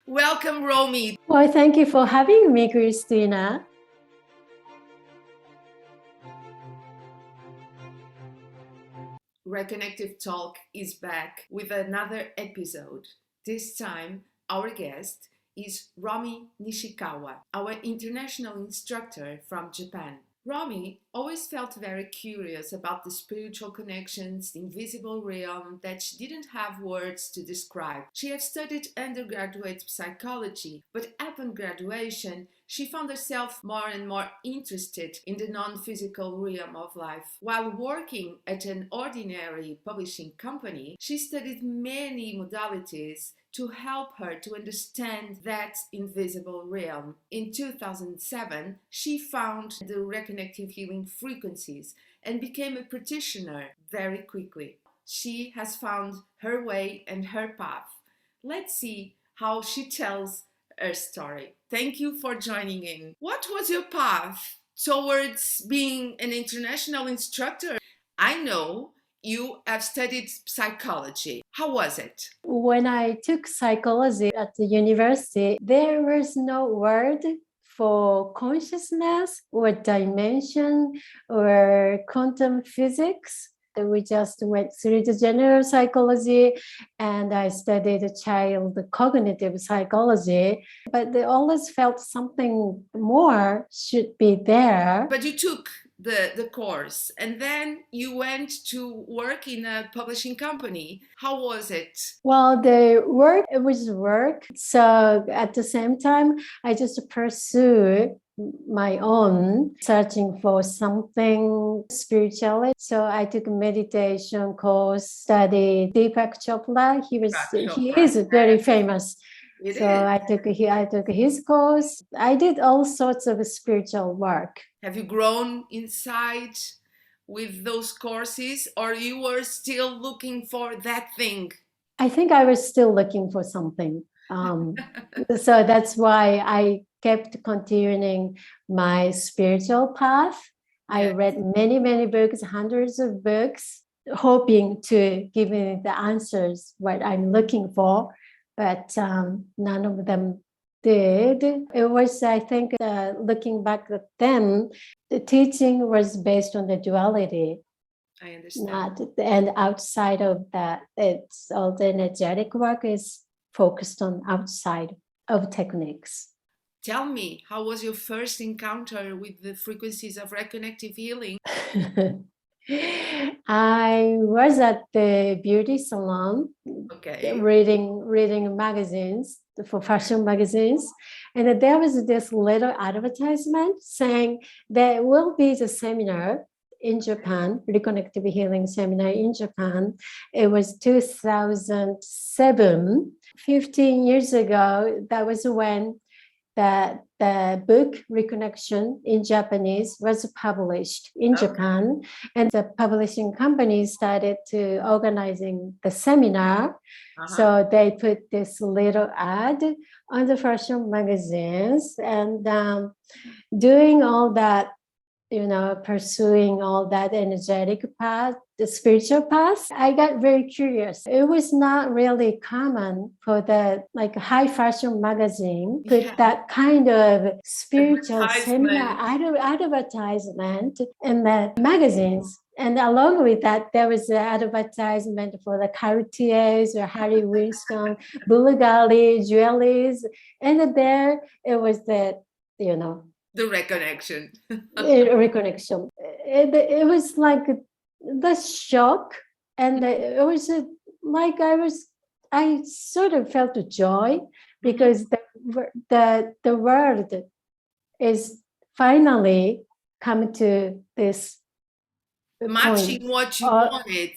Welcome, Romi. Well, thank you for having me, Cristina. Reconnective Talk is back with another episode. This time, our guest is Romi Nishikawa, our international instructor from Japan. Romi always felt very curious about the spiritual connections, the invisible realm that she didn't have words to describe. She had studied undergraduate psychology, but upon graduation, she found herself more and more interested in the non physical realm of life. While working at an ordinary publishing company, she studied many modalities to help her to understand that invisible realm. In 2007, she found the reconnective healing frequencies and became a practitioner very quickly. She has found her way and her path. Let's see how she tells her story. Thank you for joining in. What was your path towards being an international instructor? I know you have studied psychology. How was it? When I took psychology at the university, there was no word for consciousness or dimension or quantum physics. We just went through the general psychology and I studied child cognitive psychology, but they always felt something more should be there. But you took the course and then you went to work in a publishing company. How was it? Well, the work, it was work. So at the same time, I just pursue my own searching for something spiritual. So I took a meditation course, studied Deepak Chopra. He is very famous. I took his course. I did all sorts of spiritual work. Have you grown inside with those courses, or you were still looking for that thing? I think I was still looking for something. So that's why I kept continuing my spiritual path. I read many, many books, hundreds of books, hoping to give me the answers what I'm looking for, but none of them did. It was, I think, looking back at then, the teaching was based on the duality. I understand. And outside of that, it's all the energetic work is focused on outside of techniques. Tell me, how was your first encounter with the frequencies of reconnective healing? I was at the beauty salon, reading magazines for fashion magazines, and there was this little advertisement saying there will be the seminar in Japan, Reconnective Healing Seminar in Japan. It was 2007, 15 years ago. That was when the book Reconnection in Japanese was published in Japan, and the publishing company started to organizing the seminar. So they put this little ad on the fashion magazines, and doing all that, pursuing all that energetic path, the spiritual path, I got very curious. It was not really common for the high fashion magazine put that kind of spiritual seminar advertisement in the magazines. And along with that, there was an advertisement for the Cartiers or Harry Winston, Bulgari, jewelries. And there it was the reconnection. Reconnection. It was like the shock, and it was I sort of felt a joy because the world is finally come to this matching point. what you wanted,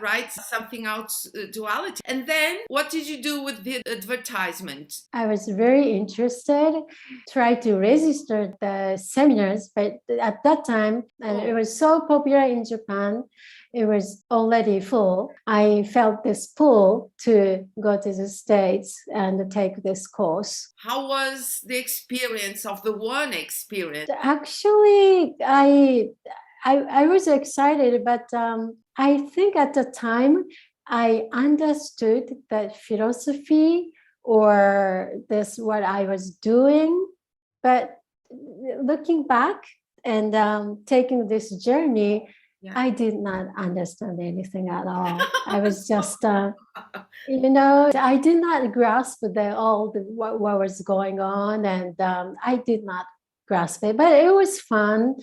right? Something out duality. And then what did you do with the advertisement? I was very interested, tried to register the seminars, but at that time, it was so popular in Japan, it was already full. I felt this pull to go to the States and take this course. How was the experience of the one experience? Actually, I was excited, but I think at the time I understood that philosophy or this what I was doing. But looking back and taking this journey, Yeah. I did not understand anything at all. I was just, I did not grasp what was going on, and I did not grasp it. But it was fun,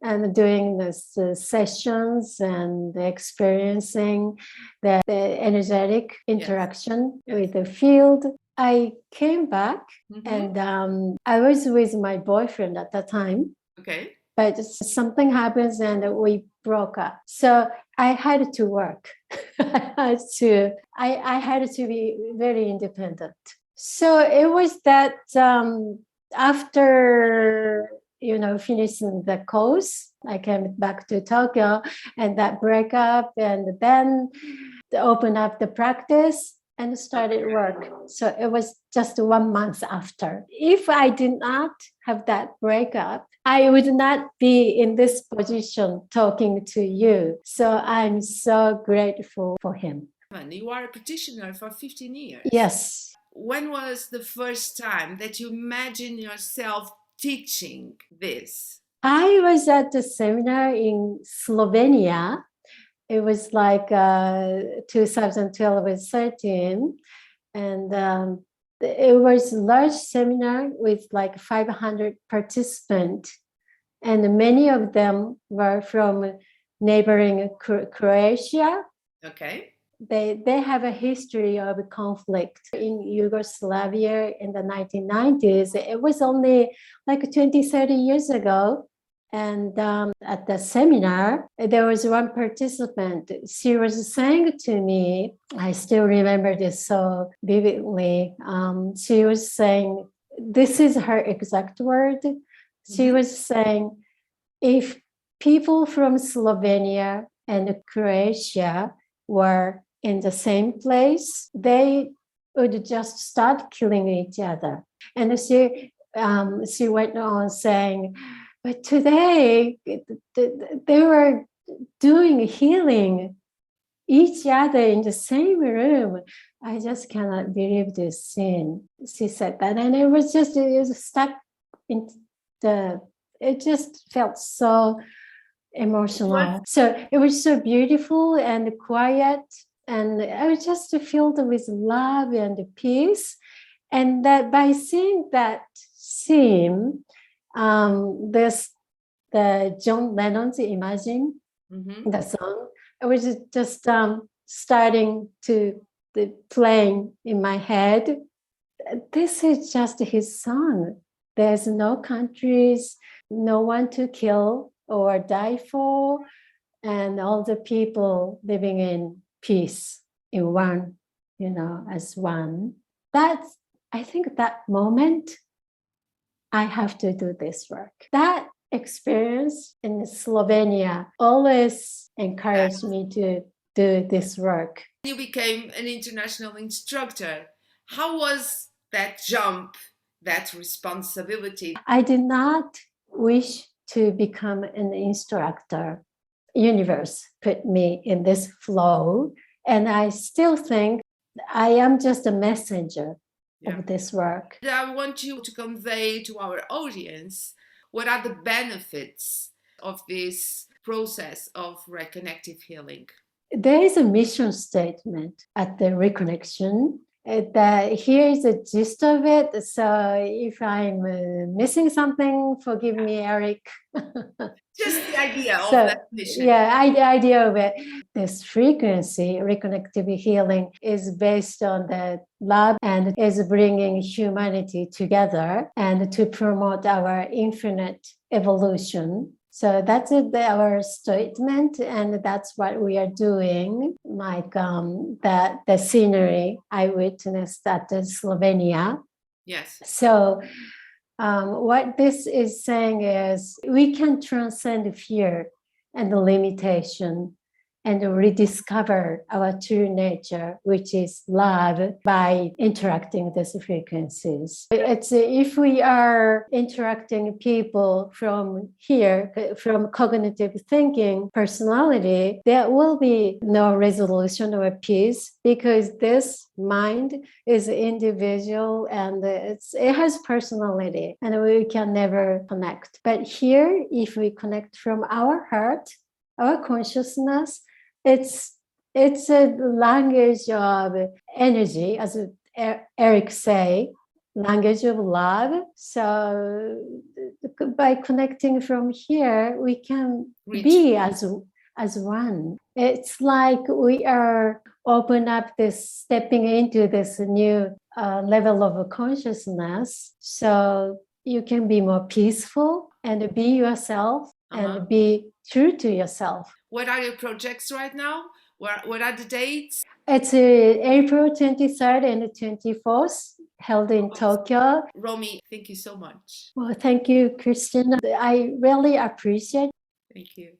and doing this sessions and experiencing the energetic interaction with the field. I came back, and I was with my boyfriend at the time. Okay. But something happens and we broke up. So I had to work. I had to be very independent. So it was that after finishing the course, I came back to Tokyo, and that breakup, and then open up the practice and started work. So it was just 1 month after. If I did not have that breakup, I would not be in this position talking to you. So I'm so grateful for him. You are a practitioner for 15 years. Yes. When was the first time that you imagined yourself teaching this? I was at the seminar in Slovenia. It was like 2012 or 13. And it was a large seminar with like 500 participants. And many of them were from neighboring Croatia. Okay. They have a history of conflict in Yugoslavia in the 1990s. It was only like 20, 30 years ago. And at the seminar, there was one participant. She was saying to me, I still remember this so vividly. She was saying, this is her exact word. She was saying, if people from Slovenia and Croatia were in the same place, they would just start killing each other. And she went on saying, but today they were doing healing each other in the same room. I just cannot believe this scene. She said that, and it was stuck in it just felt so emotional. So it was so beautiful and quiet, and I was just filled with love and peace. And that by seeing that scene, the John Lennon's Imagine, the song, it was just starting to playing in my head. This is just his song. There's no countries, no one to kill or die for, and all the people living in peace in one, as one. I think that moment, I have to do this work. That experience in Slovenia always encouraged me to do this work. You became an international instructor. How was that jump, that responsibility? I did not wish to become an instructor. Universe put me in this flow, and I still think I am just a messenger of this work. I want you to convey to our audience what are the benefits of this process of reconnective healing. There is a mission statement at the Reconnection. Here is the gist of it. So if I'm missing something, forgive me, Eric. Just the idea of that mission. Yeah, the idea of it. This frequency, reconnective healing, is based on the love and is bringing humanity together and to promote our infinite evolution. So that's our statement, and that's what we are doing. Like the scenery I witnessed at Slovenia. Yes. So what this is saying is we can transcend fear and the limitation and rediscover our true nature, which is love, by interacting these frequencies. It's if we are interacting people from here, from cognitive thinking personality, there will be no resolution or peace, because this mind is individual and it has personality, and we can never connect. But here, if we connect from our heart, our consciousness, it's a language of energy, as Eric say, language of love. So by connecting from here, we can be as one. It's like we are open up this, stepping into this new level of consciousness. So you can be more peaceful and be yourself and be true to yourself. What are your projects right now? What are the dates? It's April 23rd and 24th, held in Tokyo. Romi, thank you so much. Well, thank you, Cristina. I really appreciate it. Thank you.